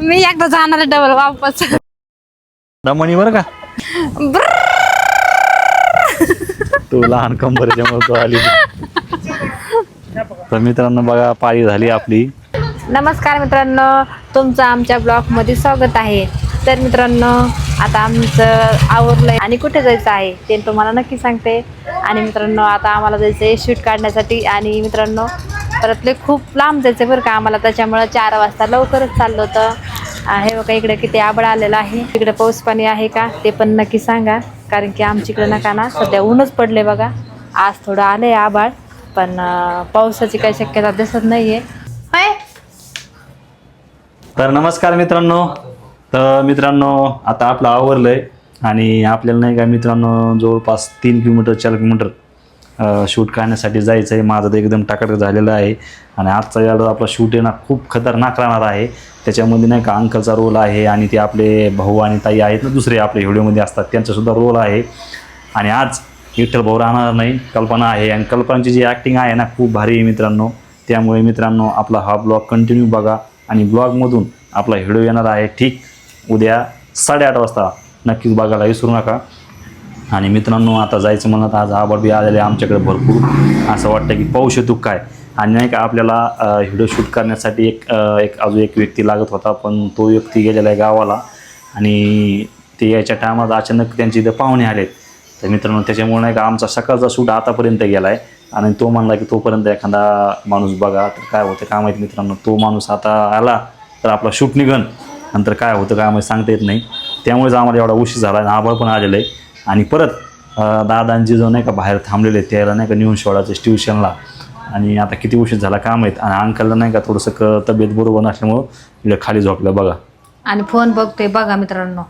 मी एकदा जाणार डबल वापस दमणी बरं का तू लहान कंबरच्यामुळे तू आली. तर मित्रांनो बघा पाळी झाली आपली. नमस्कार मित्रांनो, तुमचं आमच्या ब्लॉगमध्ये स्वागत आहे. तर मित्रांनो आता आमचं आवरलंय आणि कुठे जायचं आहे ते तुम्हाला नक्की सांगते. आणि मित्रांनो आता आम्हाला जायचं आहे शूट काढण्यासाठी. आणि मित्रांनो परतले खूप लांब जायचं बरं का आम्हाला, त्याच्यामुळं 4 वाजता लवकरच चाललो होतं. हे बघा इकडे किती आबळ आलेलं आहे. इकडे पाऊस पाणी आहे का ते पण नक्की सांगा, कारण की आमच्याकडे नका ना सध्या ऊनच पडले बघा. आज थोडं आलंय आबाळ, पण पावसाची काही शक्यता दिसत नाहीये. तर नमस्कार मित्रांनो. तर मित्रांनो आता आपलं आवरलंय आणि आपल्याला नाही का मित्रांनो जवळपास 3 किलोमीटर 4 किलोमीटर शूट काढण्यासाठी जायचं आहे. माझं तर एकदम टाकाटक झालेलं आहे. आणि आजचा याडा आपला शूट आहे ना खूप खतरनाक राहणार आहे. त्याच्यामध्ये नाही का अंकलचा रोल आहे आणि ते आपले भाऊ आणि ताई आहेत ना दुसरे आपले व्हिडिओमध्ये असतात त्यांचासुद्धा रोल आहे. आणि आज विठ्ठल भाऊ राहणार नाही, कल्पना आहे. आणि कल्पनाची जी ॲक्टिंग आहे ना खूप भारी आहे मित्रांनो. त्यामुळे मित्रांनो आपला हा ब्लॉग कंटिन्यू बघा. आणि ब्लॉगमधून आपला व्हिडिओ येणार आहे ठीक उद्या 8:30 वाजता. नक्कीच बघायला विसरू नका. आणि मित्रांनो आता जायचं म्हणत आज आभाळ बी आलेले आमच्याकडे भरपूर. असं वाटतं की पाऊस येतो काय. आणि नाही का आपल्याला व्हिडिओ शूट करण्यासाठी अजून एक व्यक्ती लागत होता, पण तो व्यक्ती गेलेला आहे गावाला. आणि ते याच्या टायमात अचानक त्यांचे इथं पाहुणे आलेत. तर मित्रांनो त्याच्यामुळे नाही का आमचा सकाळचा शूट आतापर्यंत गेला आहे. आणि तो म्हणला की तोपर्यंत एखादा माणूस बघा. तर काय होतं काय माहिती मित्रांनो, तो माणूस आता आला तर आपला शूट निघन, नंतर काय होतं काय माहिती सांगता येत नाही. त्यामुळेच आम्हाला एवढा उशीर झाला आणि आभाळ पण आलेलं आहे. आणि परत दादांची जो नाही का बाहेर थांबलेले त्याला नाही का नेऊन सोडायचं ट्युशनला. आणि आता किती उशीर झाला काय माहीत. आणि अंकलला नाही का थोडंसं तब्येत बरोबर नसल्यामुळं इकडे खाली झोपलं बघा. आणि फोन बघतोय बघा मित्रांनो.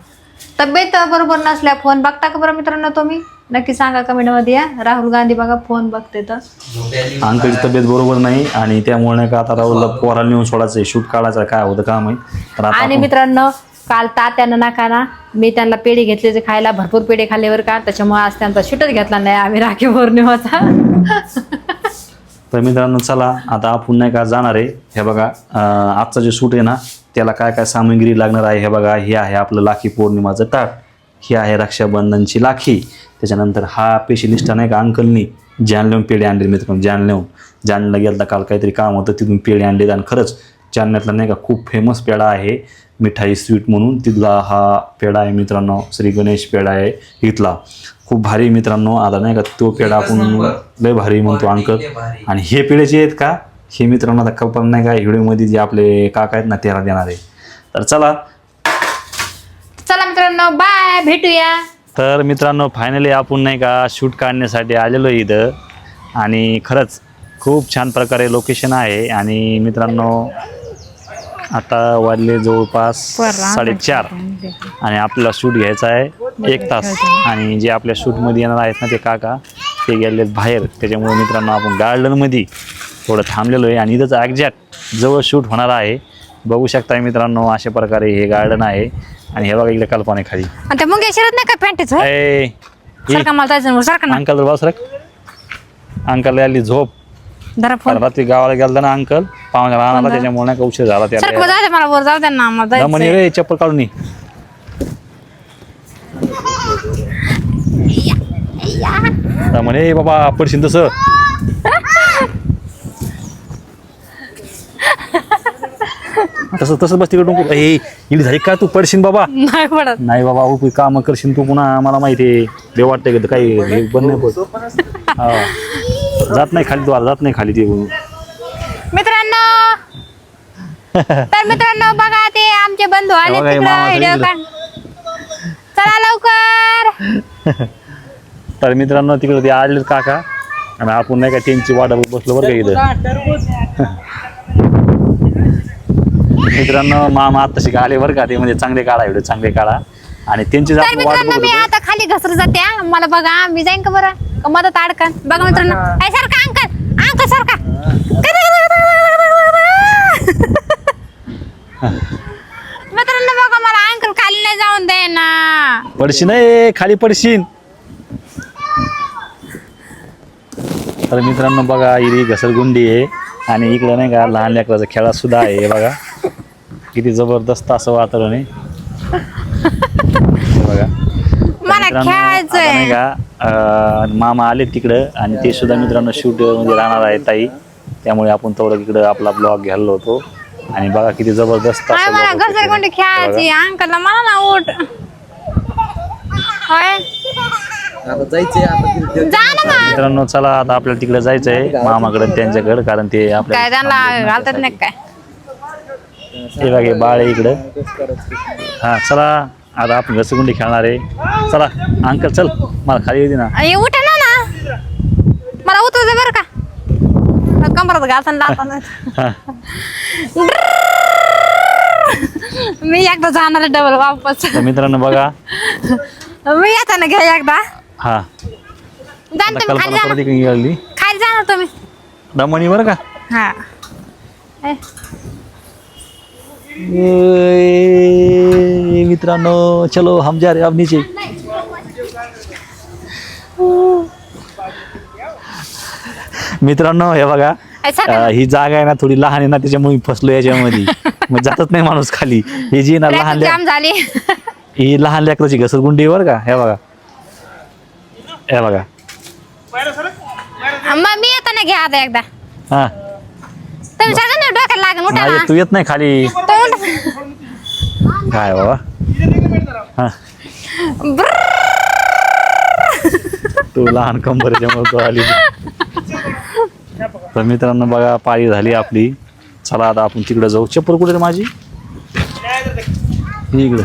तब्येत बरोबर नसल्या फोन बघता का बरं मित्रांनो तुम्ही? नक्की सांगा कमेंटमध्ये या. राहुल गांधी बघा फोन बघते तर. अंकलची तब्येत बरोबर नाही आणि त्यामुळे नाही का आता राहुलला पोराला नेऊन सोडायचं शूट काढायचं काय होतं काय माहीत. तर आणि मित्रांनो काल तात्यानं नका ना मी त्यांना पेढे घेतले खायला, भरपूर पेढे खाल्लेवर का त्याच्यामुळे आज त्यांचा शूटच घेतला नाही आम्ही राखी पौर्णिमाचा. तर मित्रांनो चला आता आपण नाही का जाणार आहे. हे बघा आजचा जे शूट आहे ना त्याला काय काय सामग्री लागणार आहे हे बघा. हे आहे आपलं राखी पौर्णिमाचं ताट, ही आहे रक्षाबंधनची राखी. त्याच्यानंतर हा पेशलिस्ट नाही का अंकलनी जालन्याहून पेढे आणले मित्रांनो. जालन्याला गेला काल काहीतरी काम होतं तिथून पेढे आणले. आणि खरंच जालन्यातला नाही का खूप फेमस पेढा आहे मिठाई स्वीट म्हणून, तिथला हा पेढा आहे मित्रांनो. श्री गणेश पेढा आहे इथला, खूप भारी मित्रांनो. आता नाही का तो पेढा आपण लय भारी म्हणतो अंकल. आणि हे पेढे जे आहेत का हे मित्रांनो आता कल्पना नाही का व्हिडिओमध्ये जे आपले काका आहेत ना त्याला देणार आहे. तर चला मित्रांनो बाय, भेटूया. तर मित्रांनो फायनली आपण नाही का शूट काढण्यासाठी आलेलो इथं. आणि खरंच खूप छान प्रकारे लोकेशन आहे. आणि मित्रांनो आता वाजले जवळपास 4:30 आणि आपल्याला शूट घ्यायचा आहे 1 तास. आणि जे आपल्या शूटमध्ये येणार आहेत ना ते काका ते गेलेत बाहेर. त्याच्यामुळे मित्रांनो आपण गार्डनमध्ये थोडं थांबलेलो आहे. आणि इथंच एक्झॅक्ट जवळ शूट होणार आहे. बघू शकता मित्रांनो अशा प्रकारे हे गार्डन आहे. आणि हे बघा इकडे कल्पना खाली अंकल बस रख. अंकल आली झोप. रात्री गावाला गेलता ना अंकल पाहुण्या राहणार त्याच्यामुळे नाही का उशीर झाला त्याला. म्हणे रे चप्पल काढून म्हणे बाबा पडशील तसं. तसंच बस तिकडे डोंगर इली झाली का तू पडशील बाबा. नाही बाबा उपी काम करशील तू पुन्हा मला माहिती आहे. ते वाटतंय का काही बंद नाही पडत. जात नाही खाली द्वार जात नाही खाली ते मित्रांनो. तर मित्रांनो बघा ते आमचे बंधू आले व्हिडिओ काढ. चला लवकर. तर मित्रांनो तिकडे ते आले काका आणि आपण नाही का त्यांची वाट बसलो बरं का इथं. मित्रांनो मामा आत्ताशी आले बरं का ते म्हणजे चांगले काढा व्हिडिओ चांगले काढा. आणि त्यांची मित्रांनो मी आता खाली घसरू जाते. मला बघा मी जाईन का बरं मदत अडकन. बघा मित्रांनो सारखा अंकल सारखा मित्रांनो बघा मला अंकल खाली नाही जाऊन दे ना. पडशील नाही खाली पडशील. तर मित्रांनो बघा ही घसरगुंडी आहे आणि इकडे नाही का लहान लेकराचा खेळा सुद्धा आहे हे बघा. किती जबरदस्त असं वातावरण आहे हे बघा. मला मित्रांनो, आता खेळायचंय. नाही का मामा आले तिकडं आणि ते सुद्धा मित्रांनो शूट मध्ये राहणार आहे ताई. त्यामुळे आपण तेवढं इकडं आपला ब्लॉग घ्यायला होतो. आणि बघा किती जबरदस्त हाय असं मला vlog होतं घसरगुंडी ते. खेळायची. अंकलला मला ना उठ. होय आता जायचंय आता जा ना मग. मित्रांनो चला आता आपल्याला तिकडे जायचं आहे मामाकडे त्यांच्याकडे, कारण ते काय आपल्या त्यांना घालतात नाही काय. हे बघा हे बाळ आहे इकडं. हा चला आता आपण घसरगुंडी खेळणार आहे. चला अंकल चल मला खाली येते ना. आणि उठा ना मला उतरू दे बरं का. कमरात घालताना लावताना. हा. मी एकदा जाणार डबल वापस. तर मित्रांनो बघा मी येताना घ्या एकदा. हा जाण आता तुम्ही खाली कल्पना जाणार. परत इकडे गेली खाली जाणार तुम्ही. दमणी बरं का. हा ए, ए, मित्रांनो चलो हम जा रहे अब नीचे. मित्रांनो हे बघा ए, सर, ही जागा आहे ना थोडी लहान आहे ना त्याच्यामुळे मी फसलो याच्यामध्ये. मग जातच नाही माणूस खाली. ही जी ना लहान ट्रॅफिक जाम झाली. ही लहान लेकराची घसरगुंडी आहे बरं का. हे बघा हे बघा. मग मी येताना घ्या आता एकदा. हा तुम्ही सगळं ना डोक्याला लागेल. उठा नाही, ना. तू येत नाही खाली तो उठ. काय बाबा. हा तू लहान कंबरच्यामुळे तू आली. तर मित्रांनो बघा पाळी झाली आपली. चला आता आपण तिकडे जाऊ. चप्पल कुठे रे माझी. ही इकडं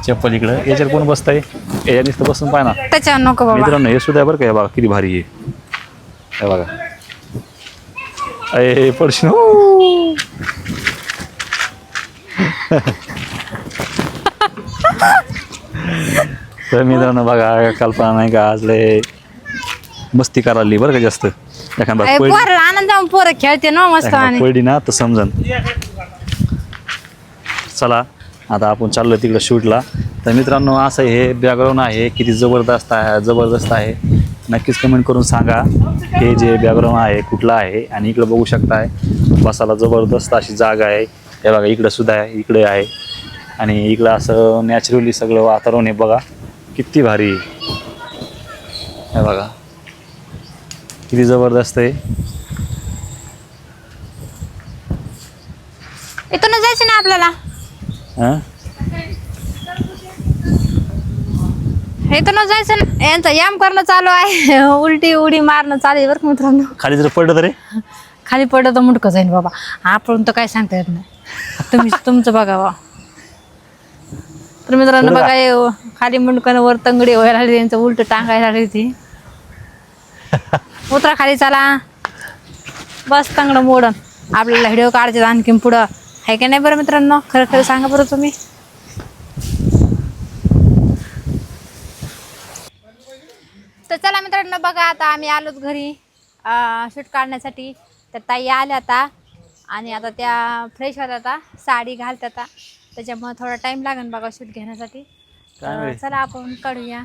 चप्पल इकडं. याच्यावर कोण बसतंय याच्या नुसतं बसून पाय ना. त्याच्यावर नको बाबा. मित्रांनो हे सुद्धा आहे बरं का. हे बघा किती भारी आहे. हे बघा अय पडशील. तर मित्रांनो बघा कल्पना नाही का आज लय मस्ती करायला बरं का जास्त. एखादा ए, पोरं आनंद जाऊन पोरं खेळते ना मस्त आणि पडली ना तर समजन. चला आता आपण चाललो तिकडं शूटला. तर मित्रांनो असं हे बॅकग्राऊंड आहे किती जबरदस्त आहे. नक्कीच कमेंट करून सांगा हे जे बॅकग्राऊंड आहे कुठलं आहे. आणि इकडं बघू शकताय बसायला जबरदस्त अशी जागा आहे. हे बघा इकडं सुद्धा आहे इकडे आहे. आणि इकडं असं नॅचरली सगळं वातावरण आहे बघा किती भारी. हे बघा किती जबरदस्त आहे. इथून जायचं ना आपल्याला. हां इथून जायचं ना. यांचा याम करणं चालू आहे. उलटी उडी मारणं चालू आहे बरं का मित्रांनो. खाली जर पडलं तरी खाली पडलं तर मुटकं जाईन बाबा. आपण तर काय सांगता येत नाही. तुम्ही तुमचं बघा बा. तर मित्रांनो पुढं बघा हे खाली मुंडकन वर तंगडी व्हायला लागली. त्यांचं उलट टांगायला लागली ती. उतरा खाली चला. बस तंगड मोडन. आपल्याला व्हिडिओ काढायचे आणखीन पुढं आहे की नाही बरं मित्रांनो. खरं खरं सांगा बरं तुम्ही. तर चला मित्रांनो बघा आता आम्ही आलोच घरी शूट काढण्यासाठी. तर ताई आल्या आता आणि आता त्या फ्रेश होत्या आता साडी घालतात आता. त्याच्यामुळे थोडा टाइम लागेल बघा शूट घेण्यासाठी. तर चला आपण काढूया.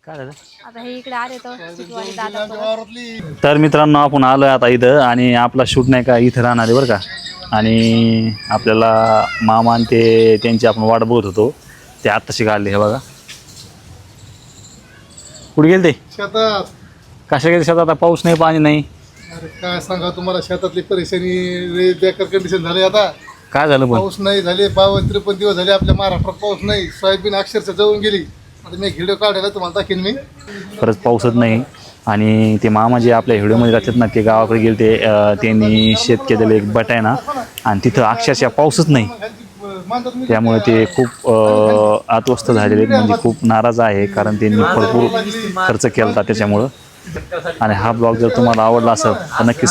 काय झालं. आता हे इकडे आले तो शूटवाले दादा परत. तर मित्रांनो आपण आलो आता इथं आणि आपला शूट नाही का इथं राहणार आहे बरं का. आणि आपल्याला मामा आणि ते त्यांची आपण वाट बघत होतो ते आत्ताशी काढले. हे बघा कुठे गेले ते शेतात. कशा गेले शेतात. आता पाऊस नाही पाणी नाही. अरे काय सांगा तुम्हाला शेतातली परेशानी लय बेकार कंडिशन झाली. आता काय झालं पण. पाऊस नाही झाले 52-53 दिवस झाले आपल्या महाराष्ट्रात पाऊस नाही. सोयाबीन अक्षरशः जळून गेली. आता मी व्हिडिओ काढायला तुम्हाला दाखीन मी. खरंच पाऊसच नाही. आणि ते मामा जे आपल्या व्हिडिओमध्ये राहतात ना ते गावाकडे गेले ते त्यांनी शेत केलेलं एक बट आहे ना आणि तिथं अक्षरशः पाऊसच नाही. त्यामुळे ते खूप अस्वस्थ झालेले आहेत. म्हणजे खूप नाराज आहे कारण त्यांनी भरपूर खर्च केला होता त्याच्यामुळं. आणि हा ब्लॉग जर तुम्हाला आवडला असेल तर नक्कीच